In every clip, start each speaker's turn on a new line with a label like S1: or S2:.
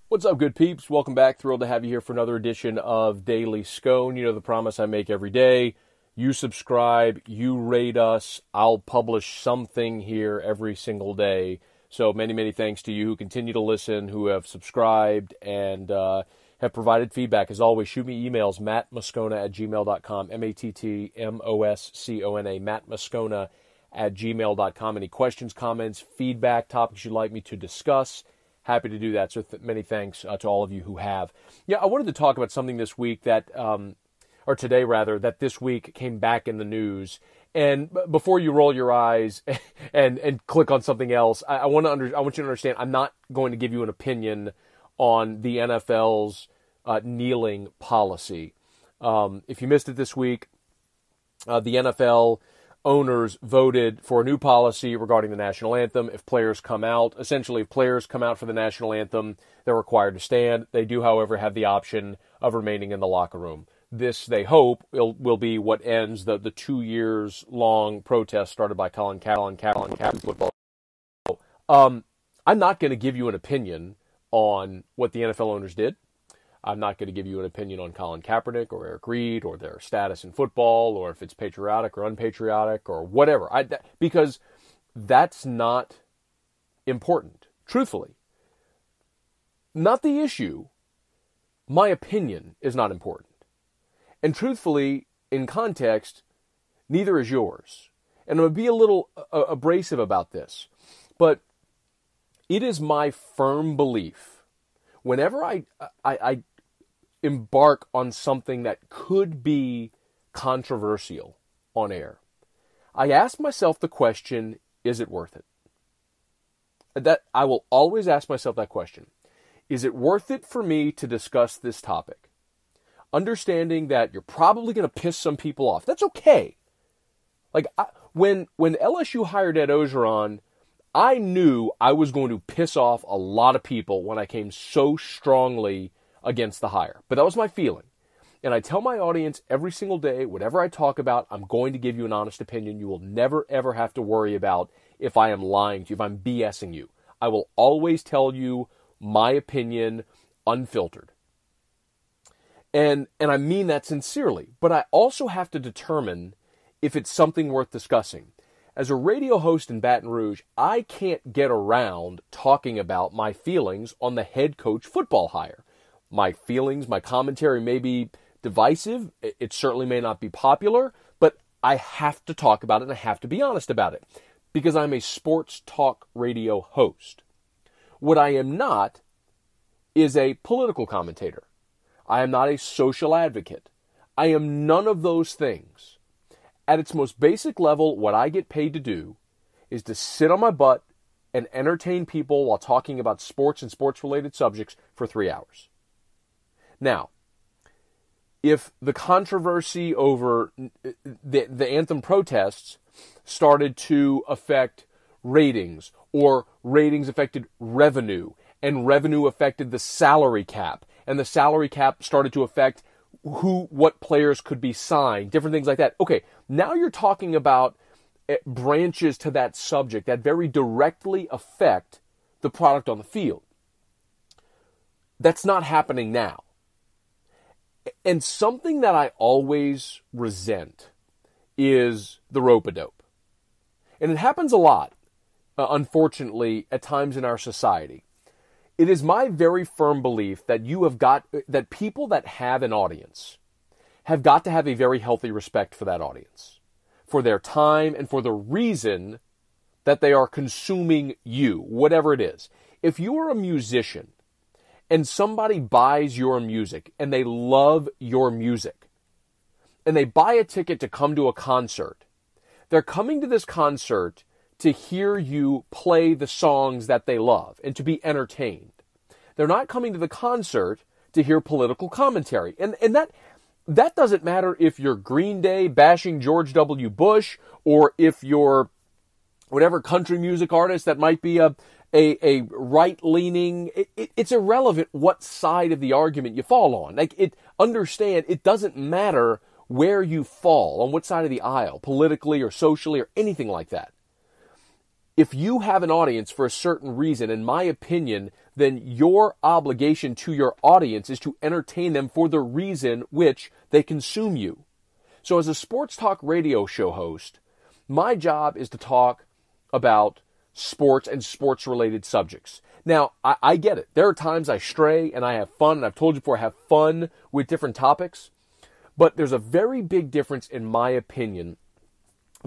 S1: What's up, good peeps? Welcome back. Thrilled to have you here for another edition of Daily Scone. You know the promise I make every day. You subscribe, you rate us. I'll publish something here every single day. So many thanks to you who continue to listen, who have subscribed, and have provided feedback. As always, shoot me emails, mattmoscona@gmail.com, MattMoscona, mattmoscona@gmail.com. Any questions, comments, feedback, topics you'd like me to discuss, happy to do that. So many thanks to all of you who have. Yeah, I wanted to talk about something this week that, or today rather, that this week came back in the news. And before you roll your eyes and click on something else, I want you to understand I'm not going to give you an opinion on the NFL's kneeling policy. If you missed it this week, the NFL owners voted for a new policy regarding the National Anthem. If players come out for the National Anthem, they're required to stand. They do, however, have the option of remaining in the locker room. This, they hope, will be what ends the 2 years long protest started by Colin Kaepernick football. I'm not going to give you an opinion on what the NFL owners did. I'm not going to give you an opinion on Colin Kaepernick or Eric Reed or their status in football or if it's patriotic or unpatriotic or whatever, because that's not important. Truthfully, not the issue. My opinion is not important. And truthfully, in context, neither is yours. And I'm going to be a little abrasive about this, but it is my firm belief, whenever I embark on something that could be controversial on air, I ask myself the question, is it worth it? That I will always ask myself that question. Is it worth it for me to discuss this topic? Understanding that you're probably going to piss some people off. That's okay. Like, when LSU hired Ed Ogeron, I knew I was going to piss off a lot of people when I came so strongly against the hire. But that was my feeling. And I tell my audience every single day, whatever I talk about, I'm going to give you an honest opinion. You will never, ever have to worry about if I am lying to you, if I'm BSing you. I will always tell you my opinion unfiltered. And I mean that sincerely. But I also have to determine if it's something worth discussing. As a radio host in Baton Rouge, I can't get around talking about my feelings on the head coach football hire. My feelings, my commentary may be divisive. It certainly may not be popular, but I have to talk about it and I have to be honest about it because I'm a sports talk radio host. What I am not is a political commentator. I am not a social advocate. I am none of those things. At its most basic level, what I get paid to do is to sit on my butt and entertain people while talking about sports and sports-related subjects for 3 hours. Now, if the controversy over the anthem protests started to affect ratings, or ratings affected revenue, and revenue affected the salary cap, and the salary cap started to affect what players could be signed, different things like that. Okay, now you're talking about branches to that subject that very directly affect the product on the field. That's not happening now. And something that I always resent is the rope-a-dope. And it happens a lot, unfortunately, at times in our society. It is my very firm belief that that people that have an audience have got to have a very healthy respect for that audience, for their time and for the reason that they are consuming you, whatever it is. If you are a musician and somebody buys your music and they love your music and they buy a ticket to come to a concert, they're coming to this concert to hear you play the songs that they love and to be entertained. They're not coming to the concert to hear political commentary. And that doesn't matter if you're Green Day bashing George W. Bush or if you're whatever country music artist that might be a right-leaning. It's irrelevant what side of the argument you fall on. Understand, it doesn't matter where you fall, on what side of the aisle, politically or socially or anything like that. If you have an audience for a certain reason, in my opinion, then your obligation to your audience is to entertain them for the reason which they consume you. So as a sports talk radio show host, my job is to talk about sports and sports-related subjects. Now, I get it. There are times I stray and I have fun, and I've told you before, I have fun with different topics. But there's a very big difference, in my opinion,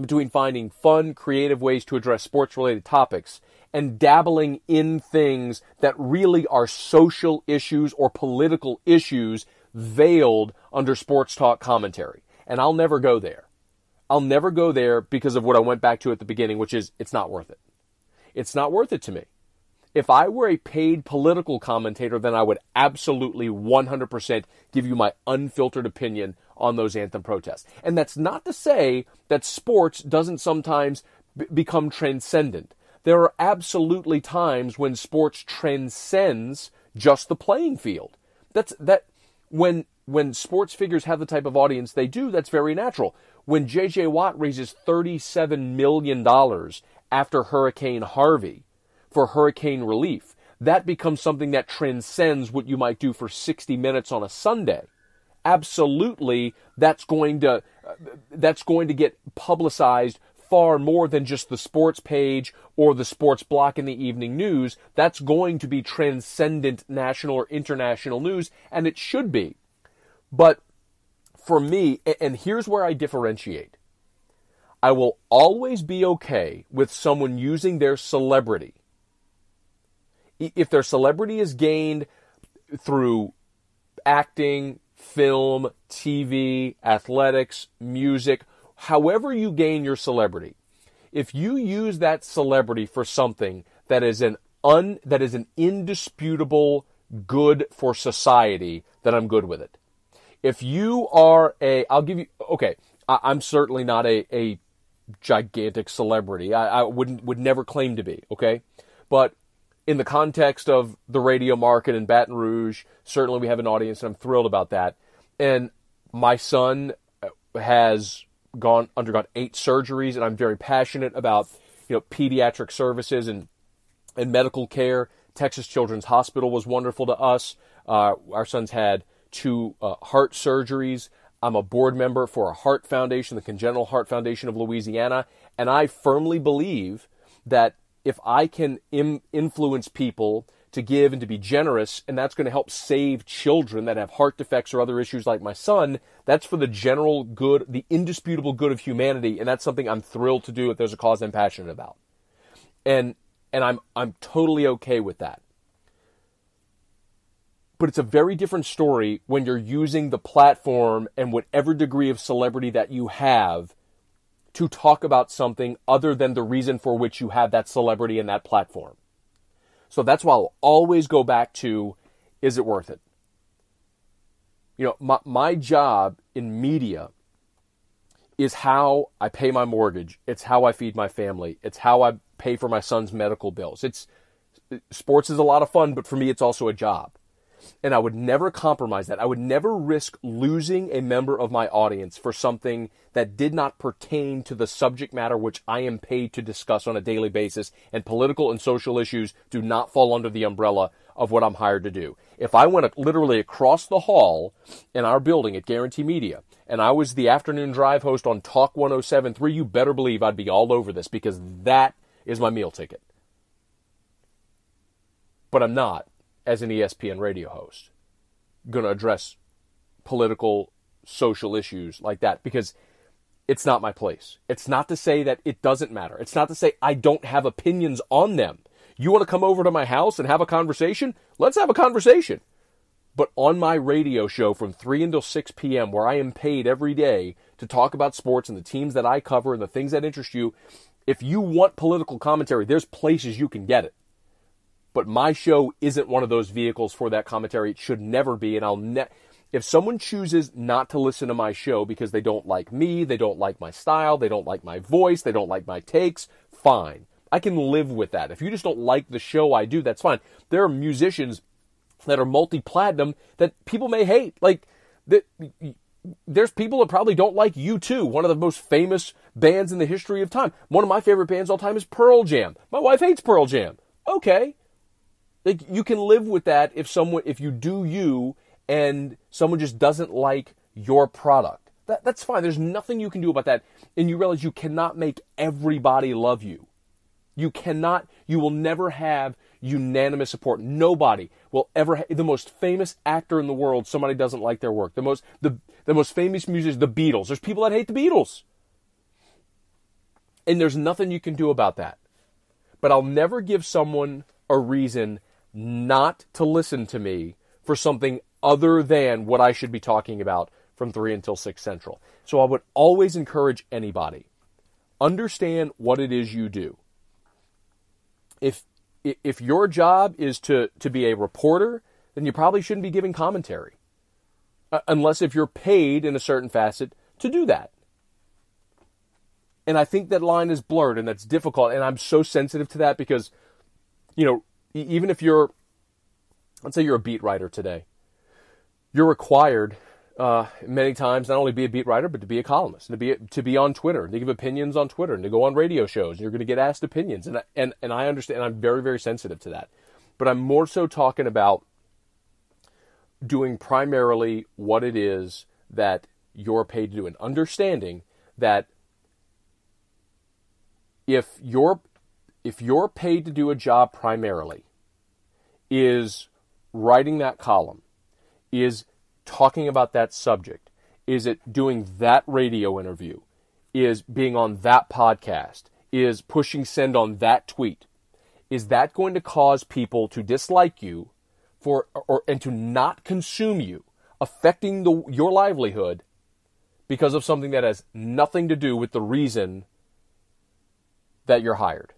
S1: between finding fun, creative ways to address sports-related topics and dabbling in things that really are social issues or political issues veiled under sports talk commentary. And I'll never go there. I'll never go there because of what I went back to at the beginning, which is it's not worth it. It's not worth it to me. If I were a paid political commentator, then I would absolutely 100% give you my unfiltered opinion on those anthem protests. And that's not to say that sports doesn't sometimes become transcendent. There are absolutely times when sports transcends just the playing field. When sports figures have the type of audience they do, that's very natural. When J.J. Watt raises $37 million after Hurricane Harvey for hurricane relief, that becomes something that transcends what you might do for 60 minutes on a Sunday. Absolutely, that's going to get publicized far more than just the sports page or the sports block in the evening news. That's going to be transcendent national or international news, and it should be. But for me, and here's where I differentiate, I will always be okay with someone using their celebrity. If their celebrity is gained through acting, film, TV, athletics, music, however you gain your celebrity, if you use that celebrity for something that is an indisputable good for society, then I'm good with it. If you are I'm certainly not a gigantic celebrity. I would never claim to be, okay? But in the context of the radio market in Baton Rouge, certainly we have an audience, and I'm thrilled about that. And my son has undergone 8 surgeries, and I'm very passionate about, pediatric services and medical care. Texas Children's Hospital was wonderful to us. Our son's had 2 heart surgeries. I'm a board member for a heart foundation, the Congenital Heart Foundation of Louisiana, and I firmly believe that if I can influence people to give and to be generous, and that's going to help save children that have heart defects or other issues like my son, that's for the general good, the indisputable good of humanity, and that's something I'm thrilled to do if there's a cause I'm passionate about. And I'm totally okay with that. But it's a very different story when you're using the platform and whatever degree of celebrity that you have to talk about something other than the reason for which you have that celebrity and that platform. So that's why I'll always go back to, is it worth it? My job in media is how I pay my mortgage. It's how I feed my family. It's how I pay for my son's medical bills. Sports is a lot of fun, but for me, it's also a job. And I would never compromise that. I would never risk losing a member of my audience for something that did not pertain to the subject matter which I am paid to discuss on a daily basis. And political and social issues do not fall under the umbrella of what I'm hired to do. If I went literally across the hall in our building at Guarantee Media, and I was the afternoon drive host on Talk 107.3, you better believe I'd be all over this, because that is my meal ticket. But I'm not, as an ESPN radio host, going to address political, social issues like that, because it's not my place. It's not to say that it doesn't matter. It's not to say I don't have opinions on them. You want to come over to my house and have a conversation? Let's have a conversation. But on my radio show from 3 until 6 p.m., where I am paid every day to talk about sports and the teams that I cover and the things that interest you, if you want political commentary, there's places you can get it. But my show isn't one of those vehicles for that commentary. It should never be. And if someone chooses not to listen to my show because they don't like me, they don't like my style, they don't like my voice, they don't like my takes, fine. I can live with that. If you just don't like the show I do, that's fine. There are musicians that are multi-platinum that people may hate. Like, there's people that probably don't like U2, one of the most famous bands in the history of time. One of my favorite bands all time is Pearl Jam. My wife hates Pearl Jam. Okay. Like, you can live with that if you do you and someone just doesn't like your product. That's fine. There's nothing you can do about that. And you realize you cannot make everybody love you. You will never have unanimous support. Nobody will ever the most famous actor in the world, somebody doesn't like their work. The most famous musician, the Beatles. There's people that hate the Beatles. And there's nothing you can do about that. But I'll never give someone a reason not to listen to me for something other than what I should be talking about from 3 until 6 Central. So I would always encourage anybody, understand what it is you do. If your job is to be a reporter, then you probably shouldn't be giving commentary. Unless if you're paid in a certain facet to do that. And I think that line is blurred, and that's difficult, and I'm so sensitive to that because, even if let's say you're a beat writer today, you're required many times not only be a beat writer, but to be a columnist, and to be on Twitter, and to give opinions on Twitter, and to go on radio shows, and you're going to get asked opinions, and I understand, and I'm very, very sensitive to that. But I'm more so talking about doing primarily what it is that you're paid to do, and understanding that if you're paid to do a job primarily, is writing that column, is talking about that subject, is it doing that radio interview, is being on that podcast, is pushing send on that tweet, is that going to cause people to dislike you and to not consume you, affecting your livelihood because of something that has nothing to do with the reason that you're hired?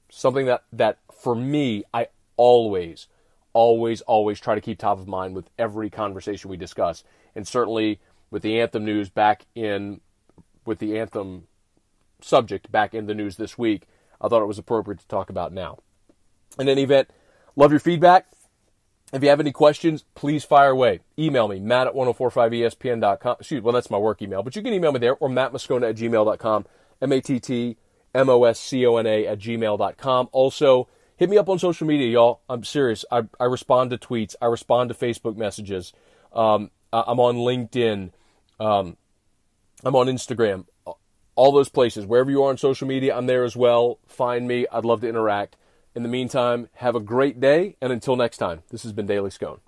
S1: Something that for me, I always try to keep top of mind with every conversation we discuss. And certainly with the Anthem news with the Anthem subject back in the news this week, I thought it was appropriate to talk about now. In any event, love your feedback. If you have any questions, please fire away. Email me, matt@1045espn.com. Well, that's my work email, but you can email me there, or mattmoscona@gmail.com, mattmoscona@gmail.com. Also, hit me up on social media, y'all. I'm serious. I respond to tweets. I respond to Facebook messages. I'm on LinkedIn. I'm on Instagram. All those places. Wherever you are on social media, I'm there as well. Find me. I'd love to interact. In the meantime, have a great day. And until next time, this has been Daily Scone.